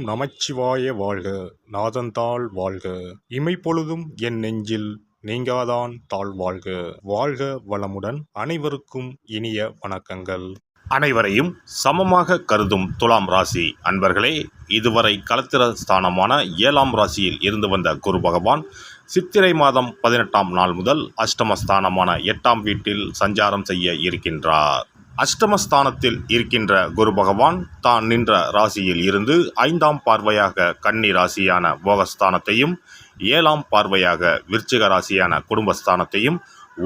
நமச்சிவாய வாழ்க. நாதன்தாள் வாழ்க. இமைப்பொழுதும் என் நெஞ்சில் நீங்காதான் தாழ் வாழ்க. வாழ்க வளமுடன். அனைவருக்கும் இனிய வணக்கங்கள். அனைவரையும் சமமாக கருதும் துலாம் ராசி அன்பர்களே, இதுவரை களத்திர ஸ்தானமான 7ஆம் ராசியில் இருந்து வந்த குரு பகவான் சித்திரை மாதம் 18ஆம் நாள் முதல் அஷ்டமஸ்தானமான 8ஆம் வீட்டில் சஞ்சாரம் செய்ய இருக்கின்றார். அஷ்டமஸ்தானத்தில் இருக்கின்ற குரு பகவான் தான் நின்ற ராசியில் இருந்து 5ஆம் பார்வையாக கன்னி ராசியான போகஸ்தானத்தையும், 7ஆம் பார்வையாக விருச்சிக ராசியான குடும்பஸ்தானத்தையும்,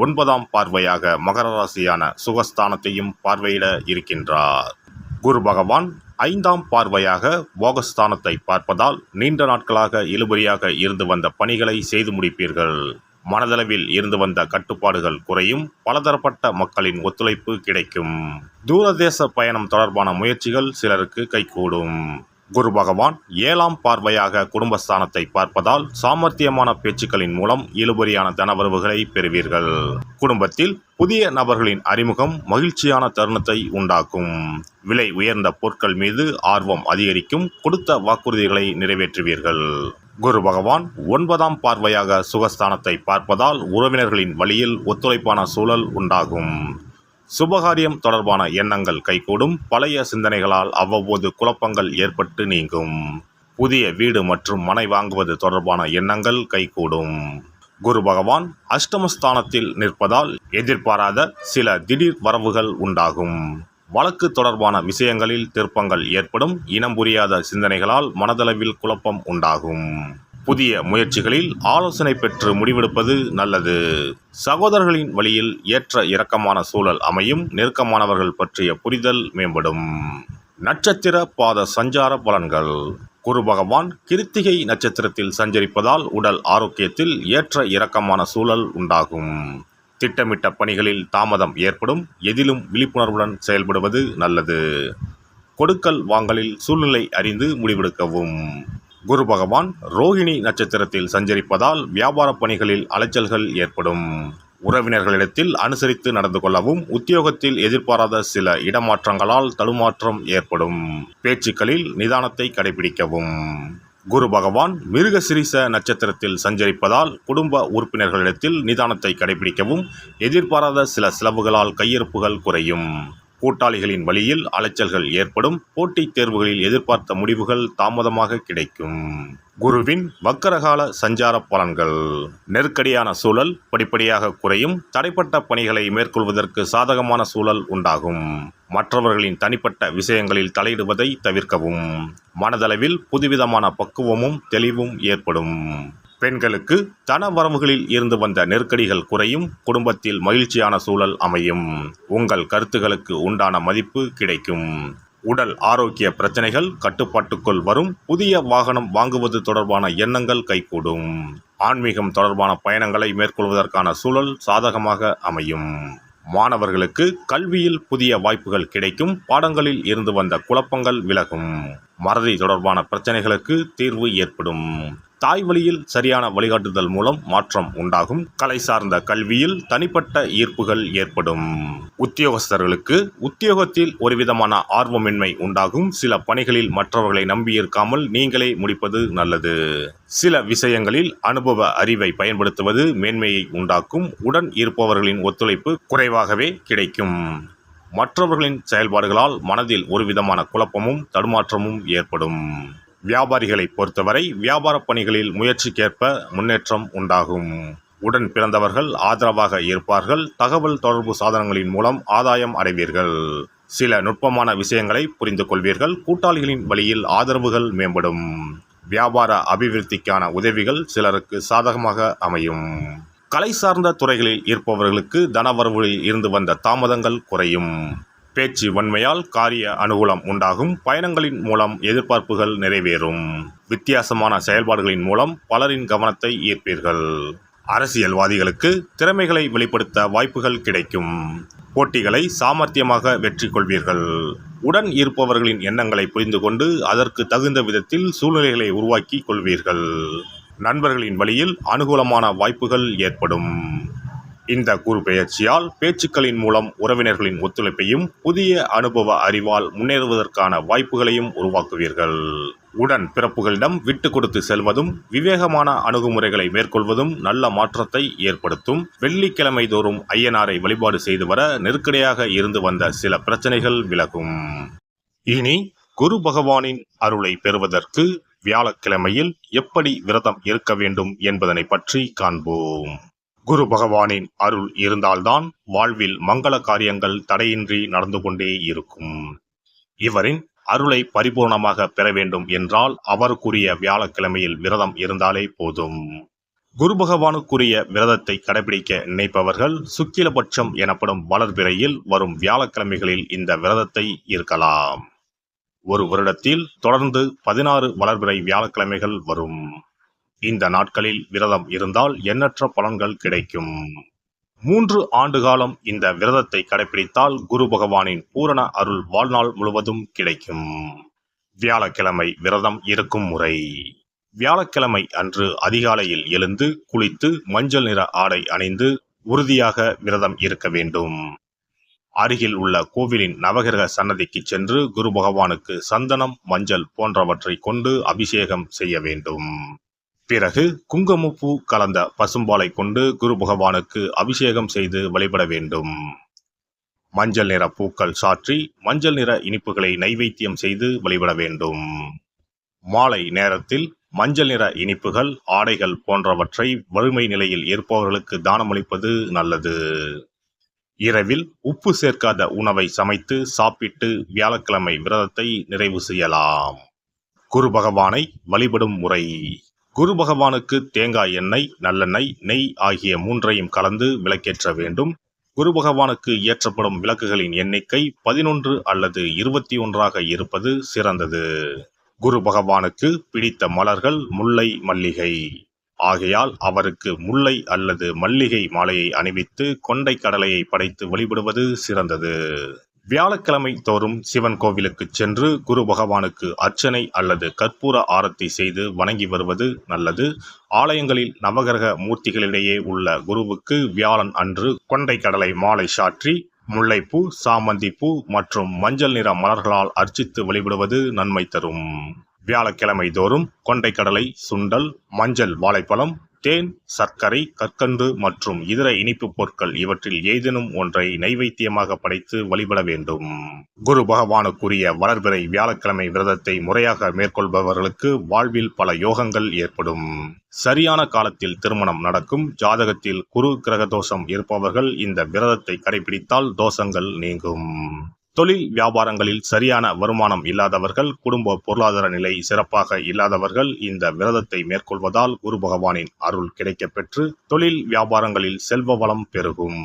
9ஆம் பார்வையாக மகர ராசியான சுகஸ்தானத்தையும் பார்வையிட இருக்கின்றார். குரு பகவான் 5ஆம் பார்வையாக போகஸ்தானத்தை பார்ப்பதால் நீண்ட நாட்களாக இழுபறியாக இருந்து வந்த பணிகளை செய்து முடிப்பீர்கள். மனதளவில் இருந்து வந்த கட்டுப்பாடுகள் குறையும். பலதரப்பட்ட மக்களின் ஒத்துழைப்பு கிடைக்கும். தூரதேச பயணம் தொடர்பான முயற்சிகள் சிலருக்கு கைகூடும். குரு பகவான் 7ஆம் பார்வையாக குடும்பஸ்தானத்தை பார்ப்பதால் சாமர்த்தியமான பேச்சுக்களின் மூலம் இழுபறியான தனவரவுகளை பெறுவீர்கள். குடும்பத்தில் புதிய நபர்களின் அறிமுகம் மகிழ்ச்சியான தருணத்தை உண்டாக்கும். விலை உயர்ந்த பொருட்கள் மீது ஆர்வம் அதிகரிக்கும். கொடுத்த வாக்குறுதிகளை நிறைவேற்றுவீர்கள். குரு பகவான் 9ஆம் பார்வையாக சுகஸ்தானத்தை பார்ப்பதால் உறவினர்களின் வழியில் ஒத்துழைப்பான சூழல் உண்டாகும். சுபகாரியம் தொடர்பான எண்ணங்கள் கைகூடும். பழைய சிந்தனைகளால் அவ்வப்போது குழப்பங்கள் ஏற்பட்டு நீங்கும். புதிய வீடு மற்றும் மனை வாங்குவது தொடர்பான எண்ணங்கள் கைகூடும். குரு பகவான் அஷ்டமஸ்தானத்தில் நிற்பதால் எதிர்பாராத சில திடீர் வரவுகள் உண்டாகும். வழக்கு தொடர்பான விஷயங்களில் திருப்பங்கள் ஏற்படும். இனம் புரியாத சிந்தனைகளால் மனதளவில் குழப்பம் உண்டாகும். புதிய முயற்சிகளில் ஆலோசனை பெற்று முடிவெடுப்பது நல்லது. சகோதரர்களின் வழியில் ஏற்ற இறக்கமான சூழல் அமையும். நெருக்கமானவர்கள் பற்றிய புரிதல் மேம்படும். நட்சத்திர பாத சஞ்சார பலன்கள். குரு பகவான் கிருத்திகை நட்சத்திரத்தில் சஞ்சரிப்பதால் உடல் ஆரோக்கியத்தில் ஏற்ற இறக்கமான சூழல் உண்டாகும். திட்டமிட்ட பணிகளில் தாமதம் ஏற்படும். எதிலும் விழிப்புணர்வுடன் செயல்படுவது நல்லது. கொடுக்கல் வாங்கலில் சூழ்நிலை அறிந்து முடிவெடுக்கவும். குரு பகவான் ரோகிணி நட்சத்திரத்தில் சஞ்சரிப்பதால் வியாபார பணிகளில் அலைச்சல்கள் ஏற்படும். உறவினர்களிடத்தில் அனுசரித்து நடந்து கொள்ளவும். உத்தியோகத்தில் எதிர்பாராத சில இடமாற்றங்களால் தடுமாற்றம் ஏற்படும். பேச்சுக்களில் நிதானத்தை கடைபிடிக்கவும். குரு பகவான் மிருகசிரீச நட்சத்திரத்தில் சஞ்சரிப்பதால் குடும்ப உறுப்பினர்களிடத்தில் நிதானத்தை கடைபிடிக்கவும். எதிர்பாராத சில செலவுகளால் கையிருப்புகள் குறையும். கூட்டாளிகளின் வழியில் அலைச்சல்கள் ஏற்படும். போட்டித் தேர்வுகளில் எதிர்பார்த்த முடிவுகள் தாமதமாக கிடைக்கும். குருவின் வக்கரகால சஞ்சார பலன்கள். நெருக்கடியான சூழல் படிப்படியாக குறையும். தடைப்பட்ட பணிகளை மேற்கொள்வதற்கு சாதகமான சூழல் உண்டாகும். மற்றவர்களின் தனிப்பட்ட விஷயங்களில் தலையிடுவதை தவிர்க்கவும். மனதளவில் புதுவிதமான பக்குவமும் தெளிவும் ஏற்படும். பெண்களுக்கு தன வரவுகளில் இருந்து வந்த நெருக்கடிகள் குறையும். குடும்பத்தில் மகிழ்ச்சியான சூழல் அமையும். உங்கள் கருத்துகளுக்கு உண்டான மதிப்பு கிடைக்கும். உடல் ஆரோக்கிய பிரச்சனைகள் கட்டுப்பாட்டுக்குள் வரும். புதிய வாகனம் வாங்குவது தொடர்பான எண்ணங்கள் கைகூடும். ஆன்மீகம் தொடர்பான பயணங்களை மேற்கொள்வதற்கான சூழல் சாதகமாக அமையும். மாணவர்களுக்கு கல்வியில் புதிய வாய்ப்புகள் கிடைக்கும். பாடங்களில் இருந்து வந்த குழப்பங்கள் விலகும். மறதி தொடர்பான பிரச்சனைகளுக்கு தீர்வு ஏற்படும். தாய் வழியில் சரியான வழிகாட்டுதல் மூலம் மாற்றம் உண்டாகும். கலை சார்ந்த கல்வியில் தனிப்பட்ட ஈர்ப்புகள் ஏற்படும். உத்தியோகஸ்தர்களுக்கு உத்தியோகத்தில் ஒருவிதமான ஆர்வமின்மை உண்டாகும். சில பணிகளில் மற்றவர்களை நம்பியிருக்காமல் நீங்களே முடிப்பது நல்லது. சில விஷயங்களில் அனுபவ அறிவை பயன்படுத்துவது மேன்மையை உண்டாக்கும். உடன் இருப்பவர்களின் ஒத்துழைப்பு குறைவாகவே கிடைக்கும். மற்றவர்களின் செயல்பாடுகளால் மனதில் ஒருவிதமான குழப்பமும் தடுமாற்றமும் ஏற்படும். வியாபாரிகளை பொறுத்தவரை வியாபார பணிகளில் முயற்சிக்கேற்ப முன்னேற்றம் உண்டாகும். உடன் பிறந்தவர்கள் ஆதரவாக இருப்பார்கள். தகவல் தொடர்பு சாதனங்களின் மூலம் ஆதாயம் அடைவீர்கள். சில நுட்பமான விஷயங்களை புரிந்து கொள்வீர்கள். கூட்டாளிகளின் வழியில் ஆதரவுகள் மேம்படும். வியாபார அபிவிருத்திக்கான உதவிகள் சிலருக்கு சாதகமாக அமையும். கலை சார்ந்த துறைகளில் இருப்பவர்களுக்கு தனவரவுகளில் இருந்து வந்த தாமதங்கள் குறையும். பேச்சு வன்மையால் காரிய அனுகூலம் உண்டாகும். பயணங்களின் மூலம் எதிர்பார்ப்புகள் நிறைவேறும். வித்தியாசமான செயல்பாடுகளின் மூலம் பலரின் கவனத்தை ஈர்ப்பீர்கள். அரசியல்வாதிகளுக்கு திறமைகளை வெளிப்படுத்த வாய்ப்புகள் கிடைக்கும். போட்டிகளை சாமர்த்தியமாக வெற்றி கொள்வீர்கள். உடன் இருப்பவர்களின் எண்ணங்களை புரிந்து கொண்டு அதற்கு தகுந்த விதத்தில் சூழ்நிலைகளை உருவாக்கி கொள்வீர்கள். நண்பர்களின் வழியில் அனுகூலமான வாய்ப்புகள் ஏற்படும். இந்த குரு பெயர்ச்சியால் பேச்சுக்களின் மூலம் உறவினர்களின் ஒத்துழைப்பையும் புதிய அனுபவ அறிவால் முன்னேறுவதற்கான வாய்ப்புகளையும் உருவாக்குவீர்கள். உடன் பிறப்புகளிடம் விட்டு கொடுத்து செல்வதும் விவேகமான அணுகுமுறைகளை மேற்கொள்வதும் நல்ல மாற்றத்தை ஏற்படுத்தும். வெள்ளிக்கிழமை தோறும் ஐயனாரை வழிபாடு செய்து வர நெருக்கடியாக இருந்து வந்த சில பிரச்சனைகள் விலகும். இனி குரு பகவானின் அருளை பெறுவதற்கு வியாழக்கிழமையில் எப்படி விரதம் இருக்க வேண்டும் என்பதனை பற்றி காண்போம். குரு பகவானின் அருள் இருந்தால்தான் வாழ்வில் மங்கள காரியங்கள் தடையின்றி நடந்து கொண்டே இருக்கும். இவரின் அருளை பரிபூர்ணமாக பெற வேண்டும் என்றால் அவருக்குரிய வியாழக்கிழமையில் விரதம் இருந்தாலே போதும். குரு பகவானுக்குரிய விரதத்தை கடைபிடிக்க நினைப்பவர்கள் சுக்கிலபட்சம் எனப்படும் வளர்பிறையில் வரும் வியாழக்கிழமைகளில் இந்த விரதத்தை இருக்கலாம். ஒரு வருடத்தில் தொடர்ந்து 16 வளர்பிறை வியாழக்கிழமைகள் வரும். இந்த நாட்களில் விரதம் இருந்தால் எண்ணற்ற பலன்கள் கிடைக்கும். 3 ஆண்டு காலம் இந்த விரதத்தை கடைபிடித்தால் குரு பகவானின் பூரண அருள் வாழ்நாள் முழுவதும் கிடைக்கும். வியாழக்கிழமை விரதம் இருக்கும் முறை. வியாழக்கிழமை அன்று அதிகாலையில் எழுந்து குளித்து மஞ்சள் நிற ஆடை அணிந்து உறுதியாக விரதம் இருக்க வேண்டும். அருகில் உள்ள கோவிலின் நவகிரக சன்னதிக்கு சென்று குரு பகவானுக்கு சந்தனம், மஞ்சள் போன்றவற்றை கொண்டு அபிஷேகம் செய்ய வேண்டும். பிறகு குங்குமப்பூ கலந்த பசும்பாலை கொண்டு குரு பகவானுக்கு அபிஷேகம் செய்து வழிபட வேண்டும். மஞ்சள் நிற பூக்கள் சாற்றி மஞ்சள் நிற இனிப்புகளை நைவேத்தியம் செய்து வழிபட வேண்டும். மாலை நேரத்தில் மஞ்சள் நிற இனிப்புகள், ஆடைகள் போன்றவற்றை வறுமை நிலையில் இருப்பவர்களுக்கு தானமளிப்பது நல்லது. இரவில் உப்பு சேர்க்காத உணவை சமைத்து சாப்பிட்டு வியாழக்கிழமை விரதத்தை நிறைவு செய்யலாம். குரு பகவானை வழிபடும் முறை. குரு பகவானுக்கு தேங்காய் எண்ணெய், நல்லெண்ணெய், நெய் ஆகிய 3ஐயும் கலந்து விளக்கேற்ற வேண்டும். குரு பகவானுக்கு ஏற்றப்படும் விளக்குகளின் எண்ணிக்கை 11 அல்லது 21 இருப்பது சிறந்தது. குரு பகவானுக்கு பிடித்த மலர்கள் முல்லை, மல்லிகை. ஆகையால் அவருக்கு முல்லை அல்லது மல்லிகை மாலையை அணிவித்து கொண்டை கடலையை படைத்து வழிபடுவது சிறந்தது. வியாழக்கிழமை தோறும் சிவன் கோவிலுக்கு சென்று குரு பகவானுக்கு அர்ச்சனை அல்லது கற்பூர ஆரத்தி செய்து வணங்கி வருவது நல்லது. ஆலயங்களில் நவகிரக மூர்த்திகளிடையே உள்ள குருவுக்கு வியாழன் அன்று கொண்டை கடலை மாலை சாற்றி முல்லைப்பூ, சாமந்திப்பூ மற்றும் மஞ்சள் நிற மலர்களால் அர்ச்சித்து வழிபடுவது நன்மை தரும். வியாழக்கிழமை தோறும் கொண்டை கடலை, சுண்டல், மஞ்சள் வாழைப்பழம், தேன், சர்க்கரை, கற்கண்டு மற்றும் இதர இனிப்பு பொருட்கள் இவற்றில் ஏதேனும் ஒன்றை நைவேத்தியமாக படைத்து வழிபட வேண்டும். குரு பகவானுக்குரிய வளர்பிறை வியாழக்கிழமை விரதத்தை முறையாக மேற்கொள்பவர்களுக்கு வாழ்வில் பல யோகங்கள் ஏற்படும். சரியான காலத்தில் திருமணம் நடக்கும். ஜாதகத்தில் குரு கிரக தோஷம் இருப்பவர்கள் இந்த விரதத்தை கடைபிடித்தால் தோஷங்கள் நீங்கும். தொழில் வியாபாரங்களில் சரியான வருமானம் இல்லாதவர்கள், குடும்ப பொருளாதார நிலை சிறப்பாக இல்லாதவர்கள் இந்த விரதத்தை மேற்கொள்வதால் குரு பகவானின் அருள் கிடைக்கப் பெற்று தொழில் வியாபாரங்களில் செல்வ வளம் பெருகும்.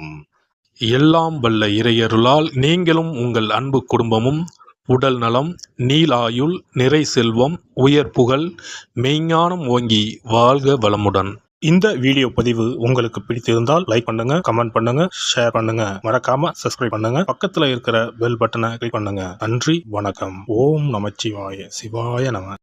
எல்லாம் வல்ல இறையருளால் நீங்களும் உங்கள் அன்பு குடும்பமும் உடல் நலம், நீலாயுள், நிறை செல்வம், உயர் புகழ், மெய்ஞானம் ஓங்கி வாழ்க வளமுடன். இந்த வீடியோ பதிவு உங்களுக்கு பிடித்திருந்தால் லைக் பண்ணுங்க, கமெண்ட் பண்ணுங்க, ஷேர் பண்ணுங்க, மறக்காம சப்ஸ்கிரைப் பண்ணுங்க, பக்கத்துல இருக்கிற பெல் பட்டனை கிளிக் பண்ணுங்க. நன்றி, வணக்கம். ஓம் நமச்சிவாய. சிவாய நம.